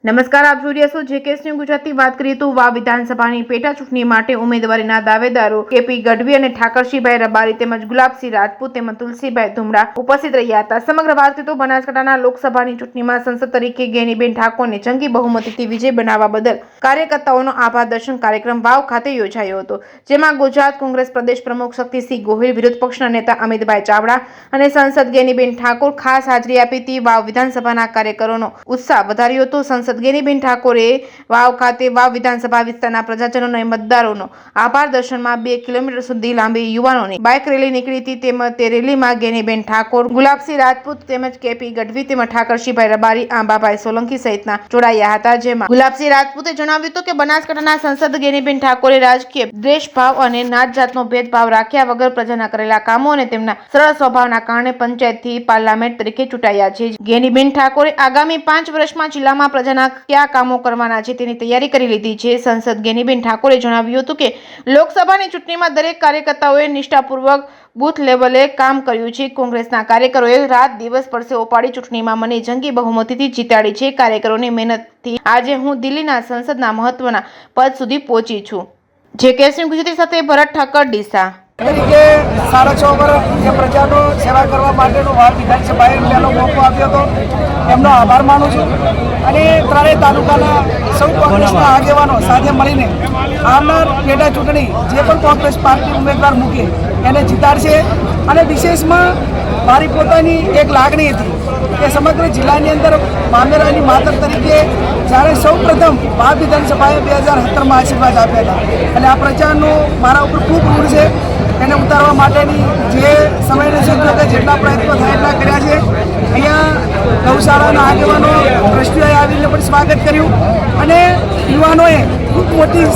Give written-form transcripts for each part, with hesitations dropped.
નમસ્કાર, આપ જોઈ રહ્યા છો જેકેએસ ન્યૂઝ ગુજરાતી। વાત કરીએ તો વાવ વિધાનસભાની પેટા ચૂંટણી માટે ઉમેદવારીના દાવેદારો કેપી ગઢવી અને ઠાકરસિંહભાઈ રબારી તેમજ ગુલાબસિંહ રાજપૂત તેમજ તુલસીભાઈ ધુમડા ઉપસ્થિત રહ્યા હતા। સમગ્ર વાત કરીએ તો બનાસકાંઠાના લોકસભાની ચૂંટણીમાં સંસદ તરીકે ગેનીબેન ઠાકોરને જંગી બહુમતીથી વિજય બનાવવા બદલ કાર્યકર્તાઓનો આભાર દર્શન કાર્યક્રમ વાવ ખાતે યોજાયો હતો, જેમાં ગુજરાત કોંગ્રેસ પ્રદેશ પ્રમુખ શક્તિસિંહ ગોહિલ, વિરોધ પક્ષના નેતા અમિતભાઈ ચાવડા અને સાંસદ ગેનીબેન ઠાકોર ખાસ હાજરી આપી વાવ વિધાનસભાના કાર્યકરોનો ઉત્સાહ વધાર્યો હતો। સાંસદ ગેનીબેન ઠાકોરે વાવ ખાતે વાવ વિધાનસભા વિસ્તારના પ્રજાજનો અને મતદારોનો આભાર દર્શનમાં 2 કિલોમીટર સુધી લાંબી યુવાનોની બાઇક રેલી નીકળી હતી। તેમજ તે રેલીમાં ગેનીબેન ઠાકોર, ગુલાબસિંહ રાજપૂત તેમજ કેપી ગઢવી તેમજ ઠાકરસિંહભાઈ રબારી, આંબાભાઈ સોલંકી સહિતના જોડાયા હતા। જેમાં ગુલાબસિંહ રાજપૂતે જણાવ્યું હતું કે બનાસકાંઠાના સાંસદ ગેનીબેન ઠાકોરે રાજકીય દ્વેષભાવ અને નાતજાતનો ભેદભાવ રાખ્યા વગર પ્રજાના કરેલા કામો અને તેમના સરળ સ્વભાવના કારણે પંચાયતથી પાર્લામેન્ટ તરીકે ચૂંટાયા છે। ગેનીબેન ઠાકોરે આગામી 5 વર્ષમાં જિલ્લામાં પ્રજાના કયા કામો કરવાના છે તેની તૈયારી કરી લીધી છે। સાંસદ ગેનીબેન ઠાકોરે જણાવ્યું હતું કે લોકસભાની ચૂંટણીમાં દરેક કાર્યકર્તાઓએ નિષ્ઠાપૂર્વક બૂથ લેવલે કામ કર્યું છે। કોંગ્રેસના કાર્યકરોએ રાત દિવસ પરસેવો પાડી ચૂંટણીમાં મને જંગી બહુમતીથી જીતાડી છે। કાર્યકરોની મહેનતથી આજે હું દિલ્હીના સંસદના મહત્વના પદ સુધી પહોંચી છું। જેકેએસ ન્યૂઝ ગુજરાતી સાથે ભરત ઠાકર, ડીસા। તરીકે 6.5 વર્ષ એ પ્રજાનો સેવા કરવા માટેનો વાવ વિધાનસભાએ પહેલો મોકો આપ્યો હતો, એમનો આભાર માનું છું। અને ત્રણેય તાલુકાના સૌ કોંગ્રેસના આગેવાનો સાથે મળીને આવનાર પેટા ચૂંટણી જે પણ કોંગ્રેસ પાર્ટી ઉમેદવાર મૂકે એને જીતાડશે। અને વિશેષમાં મારી પોતાની એક લાગણી હતી કે સમગ્ર જિલ્લાની અંદર મામેરાની માતર તરીકે જ્યારે સૌ પ્રથમ વાવ વિધાનસભાએ 2017માં આશીર્વાદ આપ્યા હતા અને આ પ્રજાનું મારા ઉપર ખૂબ ઋણ છે। એને ઉતારવા માટેની જે સમયને સંજોગે જેટલા પ્રયત્નો થાય એટલા કર્યા છે। અહીંયા ગૌશાળાના આગેવાનો ટ્રસ્ટીઓએ આવીને પણ સ્વાગત કર્યું અને યુવાનોએ ખૂબ મોટી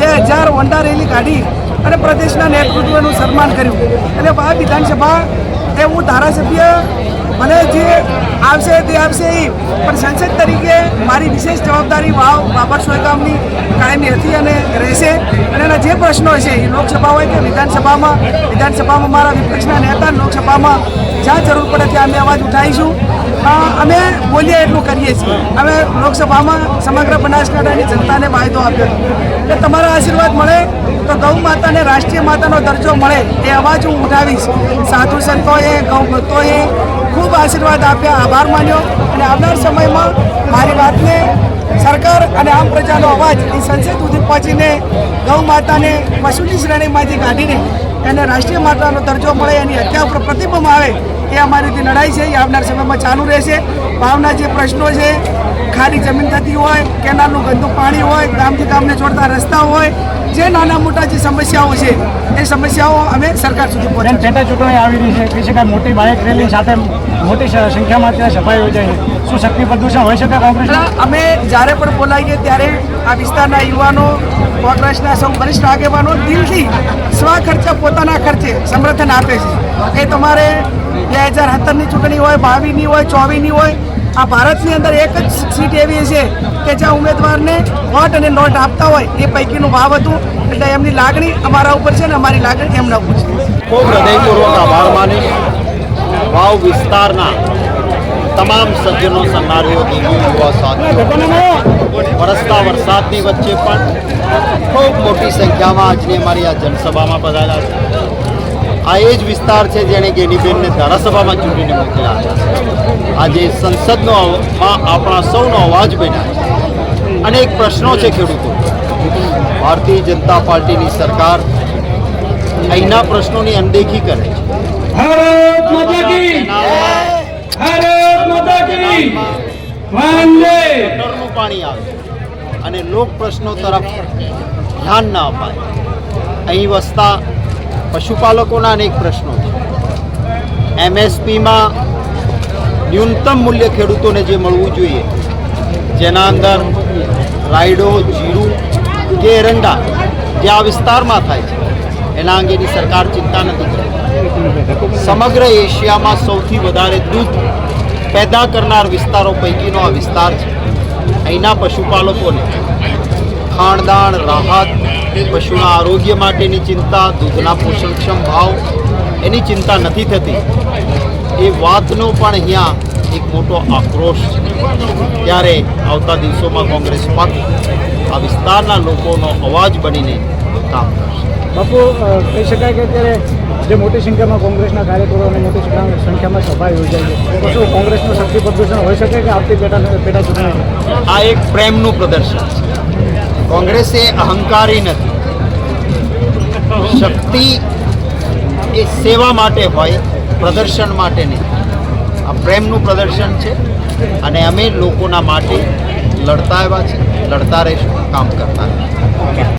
2000 વંડા રેલી કાઢી અને પ્રદેશના નેતૃત્વનું સન્માન કર્યું। એટલે વાવ વિધાનસભા એ હું ધારાસભ્ય મને જે આવશે તે આવશે પણ સંસદ તરીકે મારી વિશેષ જવાબદારી વાવ બાબરસોઈ ગામની કાયમી હતી અને રહેશે। અને એના જે પ્રશ્નો છે એ લોકસભા હોય કે વિધાનસભામાં મારા વિપક્ષના નેતા લોકસભામાં જ્યાં જરૂર પડે ત્યાં અમે અવાજ ઉઠાવીશું। અમે બોલીએ એટલું કરીએ છીએ। અમે લોકસભામાં સમગ્ર બનાસકાંઠાની જનતાને વાયદો આપ્યો હતો કે તમારા આશીર્વાદ મળે તો ગૌ માતાને રાષ્ટ્રીય માતાનો દરજ્જો મળે એ અવાજ હું ઉઠાવીશ। સાધુ સંતોએ, ગૌ ભક્તોએ ખૂબ આશીર્વાદ આપ્યા, આભાર માન્યો અને આવનાર સમયમાં મારી વાતને સરકાર અને આમ પ્રજાનો અવાજ એ સંસદ સુધી પહોંચીને ગૌ માતાને પશુની શ્રેણીમાંથી કાઢીને એને રાષ્ટ્રીય માતાનો દરજ્જો મળે, એની હત્યા ઉપર પ્રતિબંધ આવે એ અમારી જે લડાઈ છે એ આવનાર સમયમાં ચાલુ રહેશે। વાવના જે પ્રશ્નો છે, ખાલી જમીન થતી હોય, કેનાલનું ગંદુ પાણી હોય, ગામથી ગામને જોડતા રસ્તા હોય, જે નાના મોટા જે સમસ્યાઓ છે એ સમસ્યાઓ અમે સરકાર સુધી પહોંચાડીશું। પેટા ચૂંટણી આવી રહી છે, કહી શકાય મોટી બાઇક રેલી સાથે મોટી સંખ્યામાં ત્યાં સભા યોજાય છે, શું શક્તિ પ્રદૂષણ હોઈ શકે કોંગ્રેસના? અમે જ્યારે પણ બોલાવીએ ત્યારે આ વિસ્તારના યુવાનો, કોંગ્રેસના સૌ વરિષ્ઠ આગેવાનો દિલથી સ્વખર્ચે પોતાના ખર્ચે સમર્થન આપે છે। એ તમારે 2017ની ચૂંટણી હોય, 22ની હોય, 24ની હોય, આ ભારતની અંદર એક જ સીટ એવી છે કે જ્યાં ઉમેદવારને વોટ અને નોટ આપતા હોય એ પૈકીનું વાવ હતું। એટલે એમની લાગણી અમારા ઉપર છે ને અમારી લાગણી એમના ઉપર છે। ખૂબ હૃદયપૂર્વક આભાર માનીશ વાવ વિસ્તારના તમામ સજ્જનો, સન્નારીઓ, દેવી, યુવા સાથીઓ, વરસતા વરસાદની વચ્ચે પણ ખૂબ મોટી સંખ્યામાં આજની અમારી આ જનસભામાં પધારેલા છે। આ એ જ વિસ્તાર છે જેણે ગેનીબેનને ધારાસભામાં ચૂંટીને મોકલ્યા છે। આજે સંસદનો આપણા સૌનો અવાજ બન્યા છે। અનેક પ્રશ્નો છે ખેડૂતો, ભારતીય જનતા પાર્ટીની સરકાર અહીંના પ્રશ્નોની અનદેખી કરે છે। ગટરનું પાણી આવે અને લોક પ્રશ્નો તરફ ધ્યાન ન અપાય। અહીં વસતા પશુપાલકોના અનેક પ્રશ્નો છે। MSPમાં ન્યૂનતમ મૂલ્ય ખેડૂતોને જે મળવું જોઈએ, જેના અંદર રાયડો, જીરું કે એરંડા જે આ વિસ્તારમાં થાય છે એના અંગેની સરકાર ચિંતા નથી કરતી। સમગ્ર એશિયામાં સૌથી વધારે દૂધ પેદા કરનાર વિસ્તારો પૈકીનો આ વિસ્તાર છે। અહીંના પશુપાલકોને ખાણદાણ, રાહત, પશુના આરોગ્ય માટેની ચિંતા, દૂધના પોષણક્ષમ ભાવ એની ચિંતા નથી થતી। એ વાતનો પણ અહીંયા એક મોટો આક્રોશ છે. ત્યારે આવતા દિવસોમાં કોંગ્રેસ પક્ષ આ વિસ્તારના લોકોનો અવાજ બનીને કામ કરશે. બાપુ કહી શકાય કે અત્યારે જે મોટી સંખ્યામાં કોંગ્રેસના કાર્યકરો અને મોટી સંખ્યામાં સભા યોજાય છે તો શું કોંગ્રેસનું શક્તિ પ્રદર્શન હોઈ શકે કે આવતી પેટા ચૂંટણી આ એક પ્રેમનું પ્રદર્શન છે. કોંગ્રેસ એ અહંકારી નથી. શક્તિ એ સેવા માટે હોય, પ્રદર્શન માટે નહીં. આ પ્રેમનું પ્રદર્શન છે અને અમે લોકોના માટે લડતા આવ્યા છે, લડતા રહીશું, કામ કરતા રહીશું.